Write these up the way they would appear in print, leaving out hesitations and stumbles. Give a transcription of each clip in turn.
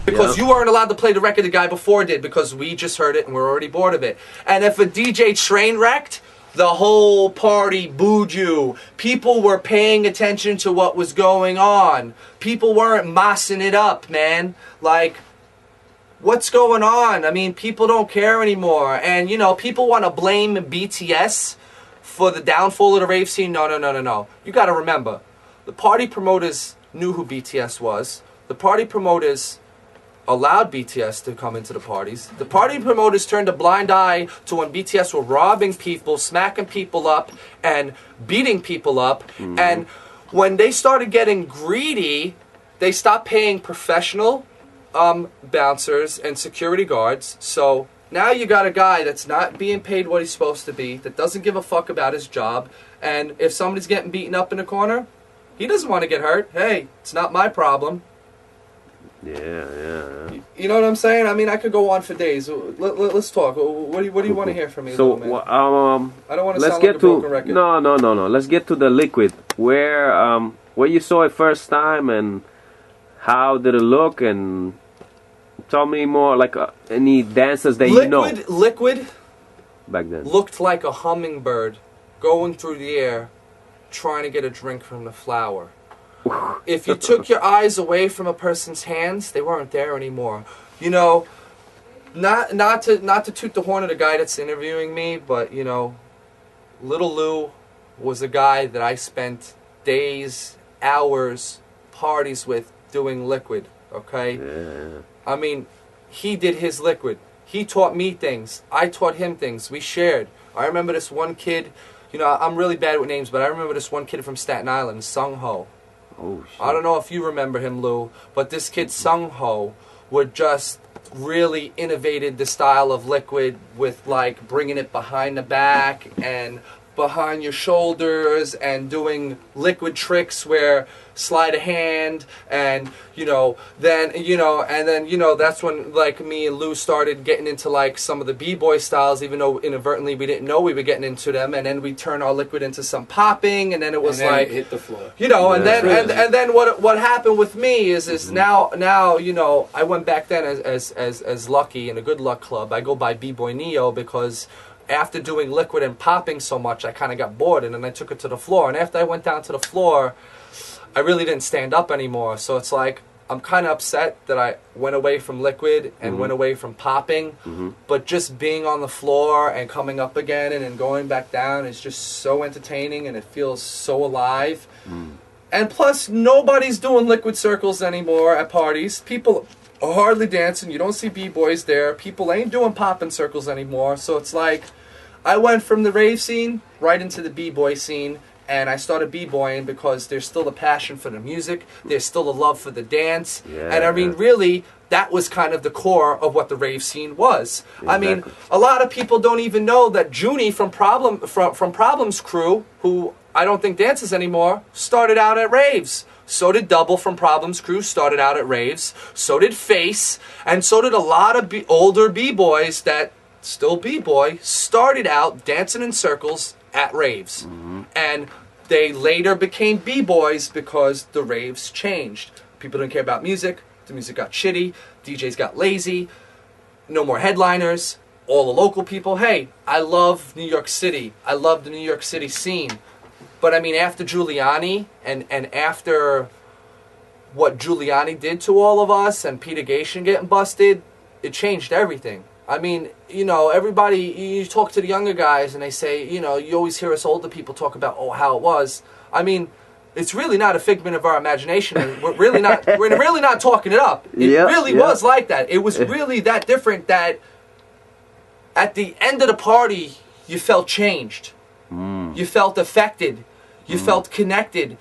Because you weren't allowed to play the record the guy before did, because we just heard it and we're already bored of it. And if a DJ train wrecked, the whole party booed you. People were paying attention to what was going on. People weren't mossing it up, man. Like, what's going on? I mean, people don't care anymore. And, you know, people want to blame BTS for the downfall of the rave scene. No. You got to remember, the party promoters knew who BTS was. The party promoters allowed BTS to come into the parties. The party promoters turned a blind eye to when BTS were robbing people, smacking people up, and beating people up. And when they started getting greedy, they stopped paying professional bouncers and security guards. So now you got a guy that's not being paid what he's supposed to be, that doesn't give a fuck about his job, and if somebody's getting beaten up in a corner, he doesn't want to get hurt. Hey, it's not my problem. Yeah. You know what I'm saying? I mean, I could go on for days. Let's talk. What do you want to hear from me? So, man? I don't want to let's sound get like a broken record. No. Let's get to the Liquid. Where you saw it first time, and how did it look? And tell me more, like any dances that you know. Liquid back then looked like a hummingbird going through the air, trying to get a drink from the flower. If you took your eyes away from a person's hands, they weren't there anymore. You know, not to toot the horn of the guy that's interviewing me, but you know, Little Lou was a guy that I spent days, hours, parties with doing Liquid. Okay, I mean, he did his Liquid. He taught me things. I taught him things. We shared. I remember this one kid. You know, I'm really bad with names, but I remember this one kid from Staten Island, Sung Ho. Oh, shit. I don't know if you remember him, Lou, but this kid Sung Ho would just really innovated the style of Liquid with like bringing it behind the back and behind your shoulders and doing Liquid tricks where slide a hand and then that's when like me and Lou started getting into like some of the B-boy styles, even though inadvertently we didn't know we were getting into them, and then we turned our Liquid into some popping, and then it was like hit the floor, and then what happened with me is now I went back then as Lucky in a Good Luck Club. I go by B-Boy Neo because after doing Liquid and popping so much, I kind of got bored, and then I took it to the floor. And after I went down to the floor, I really didn't stand up anymore. So it's like, I'm kind of upset that I went away from Liquid and went away from popping. But just being on the floor and coming up again and then going back down is just so entertaining, and it feels so alive. And plus, nobody's doing Liquid circles anymore at parties. People are hardly dancing. You don't see B-boys there. People ain't doing popping circles anymore. So it's like, I went from the rave scene right into the B-boy scene, and I started B-boying because there's still a passion for the music. There's still a love for the dance. And I mean, really, that was kind of the core of what the rave scene was. I mean, a lot of people don't even know that Junie from Problem's crew, who I don't think dances anymore, started out at raves. So did Double from Problem's crew, started out at raves. So did Face, and so did a lot of older B-boys that still B-boy, started out dancing in circles at raves. And they later became B-boys because the raves changed. People didn't care about music. The music got shitty. DJs got lazy. No more headliners. All the local people. Hey, I love New York City. I love the New York City scene. But I mean, after Giuliani and after what Giuliani did to all of us and Peter Gation getting busted, it changed everything. I mean, everybody, you talk to the younger guys and they say, you always hear us older people talk about, how it was. I mean, it's really not a figment of our imagination. And we're really not talking it up. It really was like that. It was really that different that at the end of the party, you felt changed. You felt affected. You felt connected.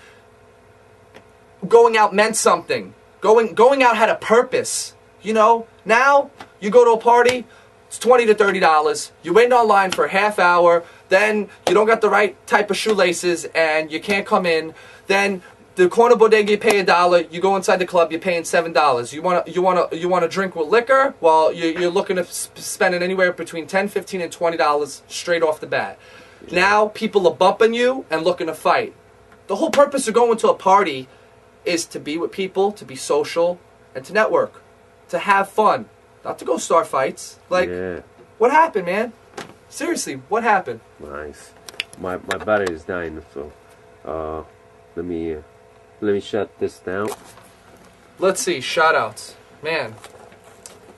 Going out meant something. Going out had a purpose. Now you go to a party, it's $20 to $30. You wait online for a half hour. Then you don't got the right type of shoelaces and you can't come in. Then the corner bodega, you pay $1. You go inside the club, you're paying $7. You want to drink with liquor? Well, you're looking to spend it anywhere between $10, $15, and $20 straight off the bat. Now people are bumping you and looking to fight. The whole purpose of going to a party is to be with people, to be social, and to network. to have fun, not to go start fights. Like, Yeah. what happened, man? Seriously, what happened? Nice. My battery is dying, so let me shut this down. Let's see, shout-outs. Man,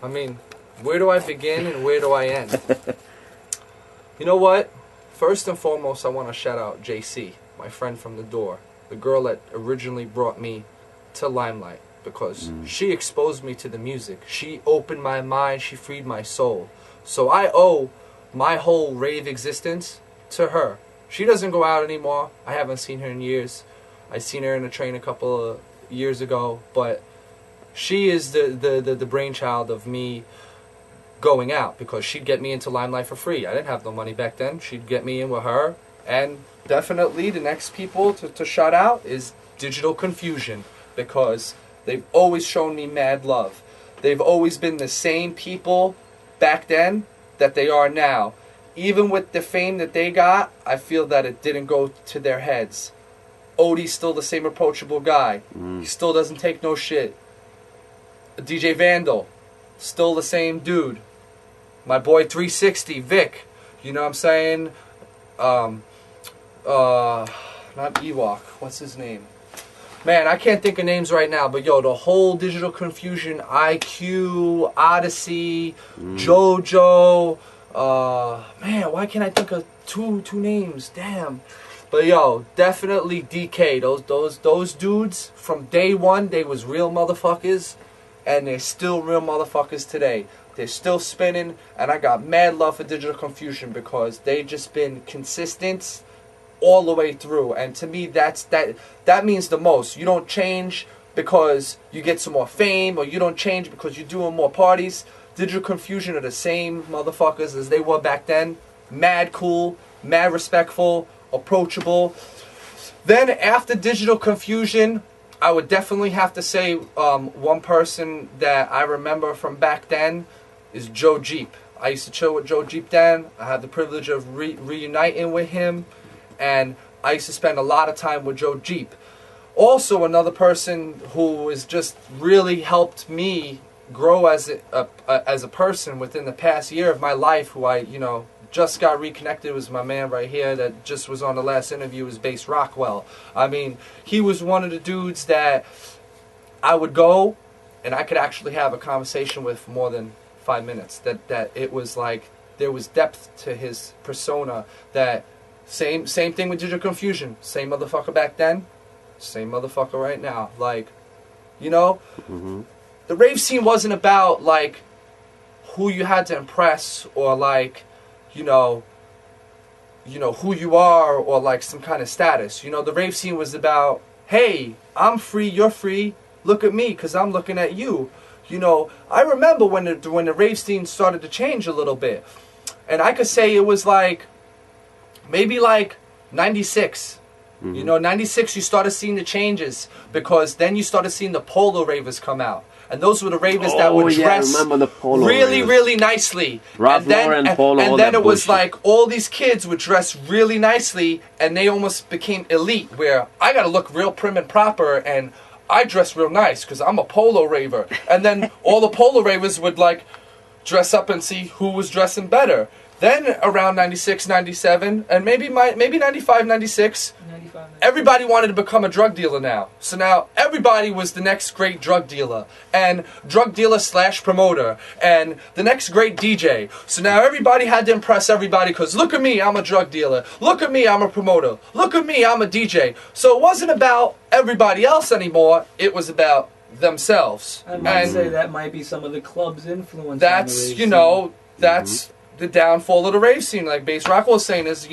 I mean, where do I begin and where do I end? You know what? First and foremost, I want to shout out JC, my friend from the door, the girl that originally brought me to Limelight, because she exposed me to the music. She opened my mind. She freed my soul. So I owe my whole rave existence to her. She doesn't go out anymore. I haven't seen her in years. I seen her in a train a couple of years ago, but she is the brainchild of me going out, because she'd get me into Limelight for free. I didn't have no money back then. She'd get me in with her. And definitely the next people to shout out is Digital Confusion, because they've always shown me mad love. They've always been the same people back then that they are now. Even with the fame that they got, I feel that it didn't go to their heads. Odie's still the same approachable guy. He still doesn't take no shit. DJ Vandal, still the same dude. My boy 360, Vic, you know what I'm saying? Not Ewok, what's his name? Man, I can't think of names right now, but yo, the whole Digital Confusion, IQ, Odyssey, JoJo, man, why can't I think of two names? Damn. But yo, definitely DK, those dudes, from day one, they was real motherfuckers, and they're still real motherfuckers today. They're still spinning, and I got mad love for Digital Confusion because they just been consistent all the way through. And to me, that means the most. You don't change because you get some more fame, or you don't change because you're doing more parties. Digital Confusion are the same motherfuckers as they were back then. Mad cool, mad respectful, approachable. Then after Digital Confusion, I would definitely have to say one person that I remember from back then is Joe Jeep. I used to chill with Joe Jeep then. I had the privilege of reuniting with him, and I used to spend a lot of time with Joe Jeep. Also, another person who has just really helped me grow as a person within the past year of my life, who I just got reconnected, was my man right here that just was on the last interview, was Bass Rockwell. I mean, he was one of the dudes that I would go and I could actually have a conversation with for more than 5 minutes. That it was like there was depth to his persona. That same thing with Digital Confusion. Same motherfucker back then, same motherfucker right now. Like, the rave scene wasn't about like who you had to impress, or like who you are, or like some kind of status. The rave scene was about, hey, I'm free, you're free, look at me because I'm looking at you. I remember when the rave scene started to change a little bit, and I could say it was like maybe like 96. 96 you started seeing the changes, because then you started seeing the polo ravers come out. And those were the ravers that would dress really nicely. Ralph Lauren, polo, and then it was bullshit. like all these kids would dress really nicely, and they almost became elite, where I gotta look real prim and proper, and I dress real nice because I'm a polo raver. And then all the polo ravers would like dress up and see who was dressing better. Then around 96, 97, and maybe 95, 96, everybody wanted to become a drug dealer now. So now everybody was the next great drug dealer, and drug dealer / promoter, and the next great DJ. So now everybody had to impress everybody, because look at me, I'm a drug dealer. Look at me, I'm a promoter. Look at me, I'm a DJ. So it wasn't about everybody else anymore. It was about themselves. I might say that might be some of the club's influence. That's, on the rave scene. that's the downfall of the rave scene. Like Bass Rockwell was saying, is,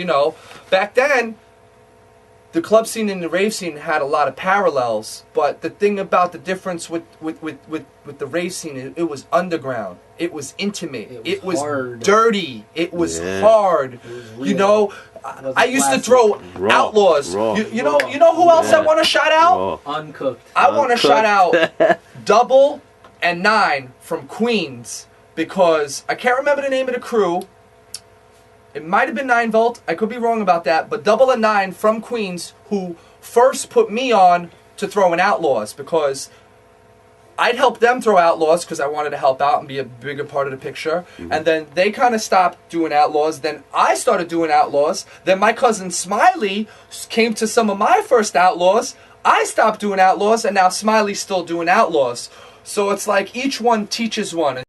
back then, the club scene and the rave scene had a lot of parallels, but the thing about the difference with the rave scene, it was underground, it was intimate, it was dirty, it was hard. It was I used to throw Outlaws. You know who else I want to shout out? Uncooked. I want to shout out Double and 9 from Queens, because I can't remember the name of the crew. It might have been 9 Volt. I could be wrong about that. But Double and 9 from Queens, who first put me on to throwing Outlaws, because I'd help them throw Outlaws because I wanted to help out and be a bigger part of the picture. And then they kind of stopped doing Outlaws. Then I started doing Outlaws. Then my cousin Smiley came to some of my first Outlaws. I stopped doing Outlaws, and now Smiley's still doing Outlaws. So it's like each one teaches one.